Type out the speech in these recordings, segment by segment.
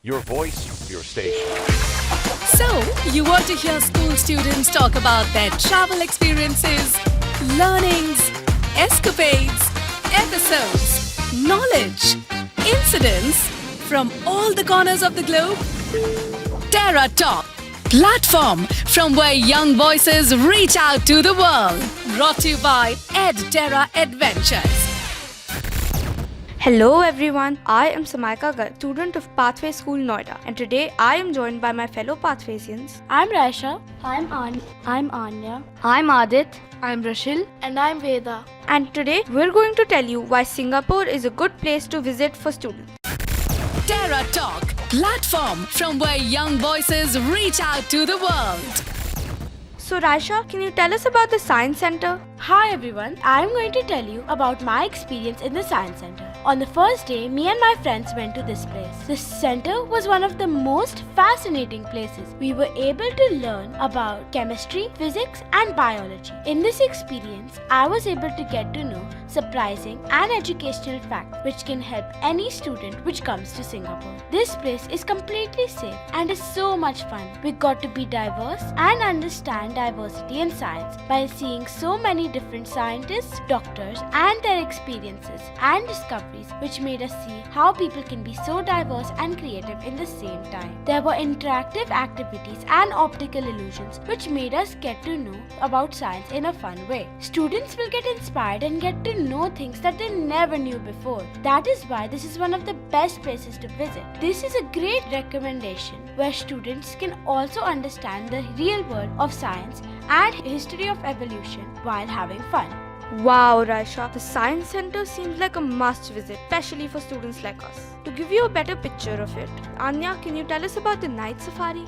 Your voice, your station. So, you want to hear school students talk about their travel experiences, learnings, escapades, episodes, knowledge, incidents from all the corners of the globe? Terra Talk, platform from where young voices reach out to the world. Brought to you by Terra Adventures. Hello everyone, I am Samaika Garg, student of Pathway School Noida, and today I am joined by my fellow Pathwaysians. I'm Raisha. I'm Anya. I'm Adit. I'm Rashil. And I'm Veda. And today we're going to tell you why Singapore is a good place to visit for students. Terra Talk, platform from where young voices reach out to the world. So Raisha, can you tell us about the Science Center? Hi everyone, I'm going to tell you about my experience in the Science Center. On the first day, me and my friends went to this place. This center was one of the most fascinating places. We were able to learn about chemistry, physics and biology. In this experience, I was able to get to know surprising and educational facts which can help any student which comes to Singapore. This place is completely safe and is so much fun. We got to be diverse and understand diversity in science by seeing so many different scientists, doctors and their experiences and discoveries which made us see how people can be so diverse and creative in the same time. There were interactive activities and optical illusions which made us get to know about science in a fun way. Students will get inspired and get to know things that they never knew before. That is why this is one of the best places to visit. This is a great recommendation where students can also understand the real world of science and history of evolution while having fun. Wow, Raisha, the Science Center seems like a must visit, especially for students like us. To give you a better picture of it, Anya, can you tell us about the night safari?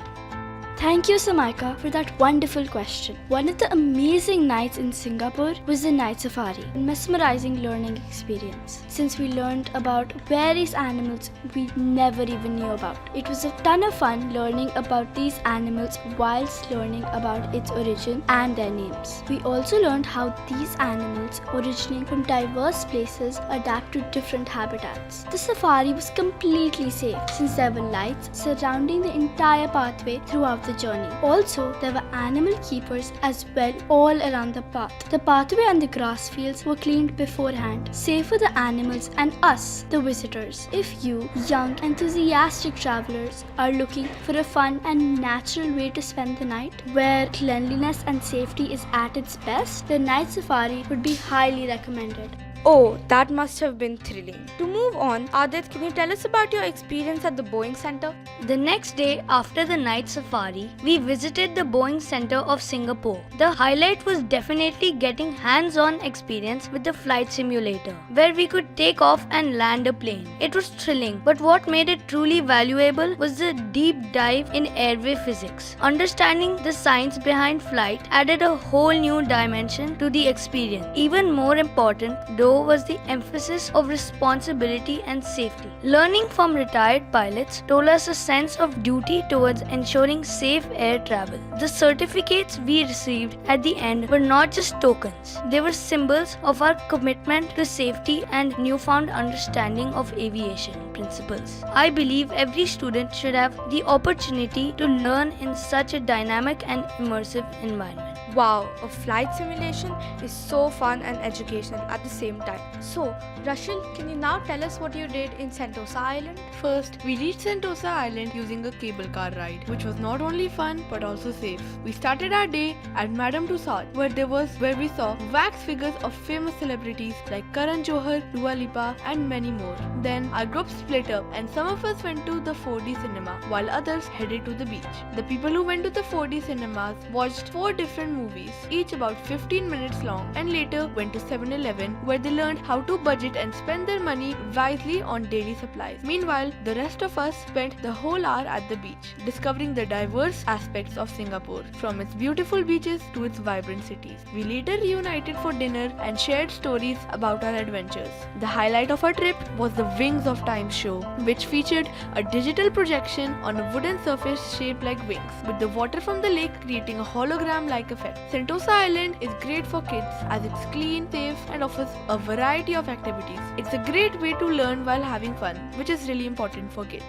Thank you, Samaika, for that wonderful question. One of the amazing nights in Singapore was the night safari, a mesmerizing learning experience. Since we learned about various animals we never even knew about. It was a ton of fun learning about these animals whilst learning about its origin and their names. We also learned how these animals originating from diverse places adapt to different habitats. The safari was completely safe since there were lights surrounding the entire pathway throughout the journey. Also, there were animal keepers as well all around the path. The pathway and the grass fields were cleaned beforehand, safe for the animals and us, the visitors. If you, young, enthusiastic travelers, are looking for a fun and natural way to spend the night, where cleanliness and safety is at its best, the night safari would be highly recommended. Oh, that must have been thrilling. To move on, Adit, can you tell us about your experience at the Boeing Center? The next day after the night safari, we visited the Boeing Center of Singapore. The highlight was definitely getting hands-on experience with the flight simulator, where we could take off and land a plane. It was thrilling, but what made it truly valuable was the deep dive in airway physics. Understanding the science behind flight added a whole new dimension to the experience. Even more important, though, was the emphasis of responsibility and safety. Learning from retired pilots told us a sense of duty towards ensuring safe air travel. The certificates we received at the end were not just tokens, they were symbols of our commitment to safety and newfound understanding of aviation principles. I believe every student should have the opportunity to learn in such a dynamic and immersive environment. Wow, a flight simulation is so fun and educational at the same time. So, Rashil, can you now tell us what you did in Sentosa Island? First, we reached Sentosa Island using a cable car ride, which was not only fun but also safe. We started our day at Madame Tussauds, where we saw wax figures of famous celebrities like Karan Johar, Dua Lipa, and many more. Then our group split up, and some of us went to the 4D cinema, while others headed to the beach. The people who went to the 4D cinemas watched 4 different movies, each about 15 minutes long, and later went to 7-Eleven, where they learned how to budget and spend their money wisely on daily supplies. Meanwhile, the rest of us spent the whole hour at the beach, discovering the diverse aspects of Singapore, from its beautiful beaches to its vibrant cities. We later reunited for dinner and shared stories about our adventures. The highlight of our trip was the Wings of Time show, which featured a digital projection on a wooden surface shaped like wings, with the water from the lake creating a hologram like effect. that. Sentosa Island is great for kids as it's clean, safe, and offers a variety of activities. It's a great way to learn while having fun, which is really important for kids.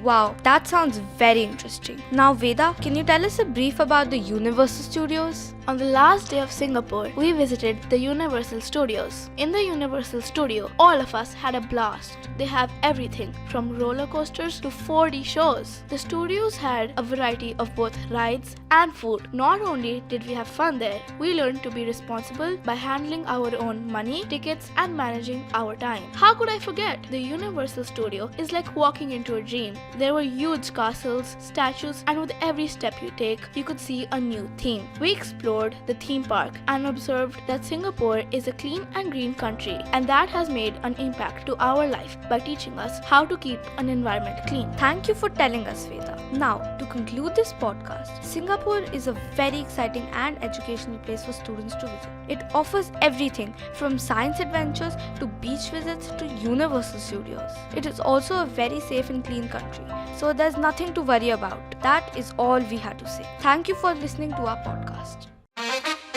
Wow, that sounds very interesting. Now, Veda, can you tell us a brief about the Universal Studios? On the last day of Singapore, we visited the Universal Studios. In the Universal Studio, all of us had a blast. They have everything from roller coasters to 4D shows. The studios had a variety of both rides and food. Not only did we have fun there, we learned to be responsible by handling our own money, tickets, and managing our time. How could I forget? The Universal Studio is like walking into a dream. There were huge castles, statues, and with every step you take, you could see a new theme. We explored the theme park and observed that Singapore is a clean and green country, and that has made an impact to our life by teaching us how to keep an environment clean. Thank you for telling us, Veda. Now, to conclude this podcast, Singapore is a very exciting and educational place for students to visit. It offers everything from science adventures to beach visits to Universal Studios. It is also a very safe and clean country, so there's nothing to worry about. That is all we had to say. Thank you for listening to our podcast.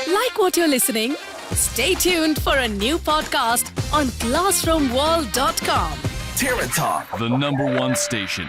Like what you're listening? Stay tuned for a new podcast on classroomworld.com. Terra Talk, The #1 station.